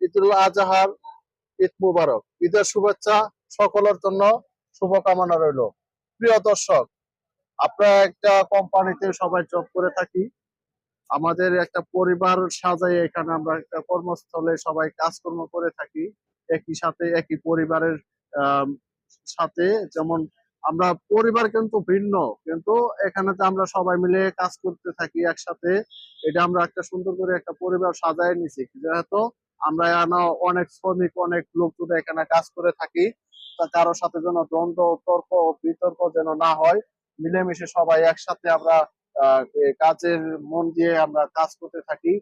ঈদুল আজহার ঈদ মুবারক। ঈদের শুভেচ্ছা সকলের জন্য, শুভকামনা রইল। প্রিয় দর্শক, আমরা একটা কোম্পানিতে সবাই জব করে থাকি। আমাদের একটা পরিবার সাজাই এখানে আমরা একটা কর্মস্থলে সবাই কাজকর্ম করে থাকি একই সাথে, একই পরিবারের আহ সাথে। যেমন আমরা পরিবার কিন্তু ভিন্ন, কিন্তু এখানে তো আমরা সবাই মিলে কাজ করতে থাকি একসাথে। এটা আমরা একটা সুন্দর করে একটা পরিবার সাজায় নিছি, যেহেতু আমরা এখানে অনেক শ্রমিক, অনেক লোকজন এখানে কাজ করে থাকি। তা কারোর সাথে যেন দ্বন্দ্ব, তর্ক, বিতর্ক যেন না হয়, মিলেমিশে সবাই একসাথে আমরা কাজের মন দিয়ে আমরা কাজ করতে থাকি।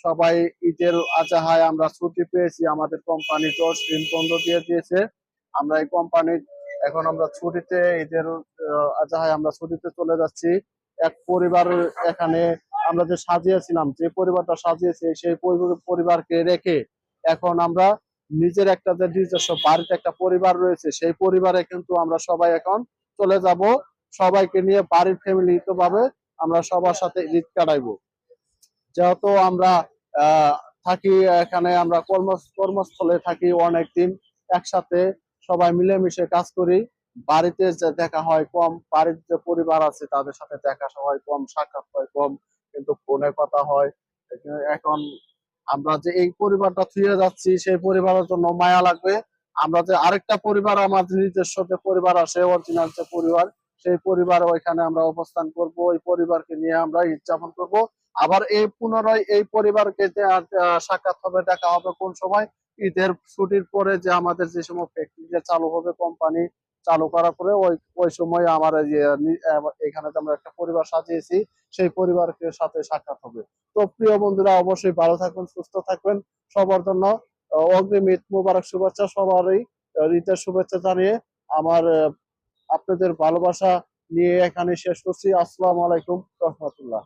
সবাই ঈদের আজহায় আমরা ছুটি পেয়েছি, আমাদের কোম্পানি 10 দিন বন্ধ দিয়ে দিয়েছে। আমরা এই কোম্পানির এখন আমরা ছুটিতে, ঈদের আজহায় আমরা ছুটিতে চলে যাচ্ছি। এক পরিবার এখানে আমরা যে সাজিয়েছিলাম, যে পরিবারটা সাজিয়েছি সেই পরিবারকে রেখে এখন আমরা নিজের একটা যে নিজস্ব বাড়িতে একটা পরিবার রয়েছে, সেই পরিবারে কিন্তু আমরা সবাই এখন চলে যাব। সবাইকে নিয়ে বাড়ির ফ্যামিলিগত ভাবে আমরা সবার সাথে ঈদ কাটাইবো। যেহেতু আমরা আহ থাকি এখানে, আমরা কর্মস্থলে থাকি অনেকদিন একসাথে, সবাই মিলেমিশে কাজ করি। বাড়িতে যে দেখা হয় কম, বাড়ির যে পরিবার আছে তাদের সাথে দেখা হয় কম, সাক্ষাৎ হয় কম, কিন্তু ফোনে কথা হয়। এখন আমরা যে এই পরিবারটা ছুঁয়ে যাচ্ছি, সেই পরিবারের জন্য মায়া লাগবে। আমরা যে আরেকটা পরিবার, আমাদের নিজস্ব যে পরিবার আছে, অরিজিনাল যে পরিবার, সেই পরিবার ওইখানে আমরা অবস্থান করব, ওই পরিবারকে নিয়ে আমরা ঈদ যাপন করবো। আবার এই পুনরায় এই পরিবারকে যে সাক্ষাৎ হবে, দেখা হবে কোন সময়? ঈদের ছুটির পরে, যে আমাদের যে সময় ফ্যাক্টরি চালু হবে, কোম্পানি চালু করার পরে ওই ওই সময় আমার এই যে এখানে যে আমরা একটা পরিবার সাজিয়েছি, সেই পরিবারের সাথে সাক্ষাৎ হবে। তো প্রিয় বন্ধুরা, অবশ্যই ভালো থাকবেন, সুস্থ থাকবেন। সবার জন্য অগ্রিম ঈদ মুবারক শুভেচ্ছা। সবারই ঈদের শুভেচ্ছা জানিয়ে আমার আপনাদের ভালোবাসা নিয়ে এখানে শেষ করছি। আসসালামু আলাইকুম রহমতুল্লাহ।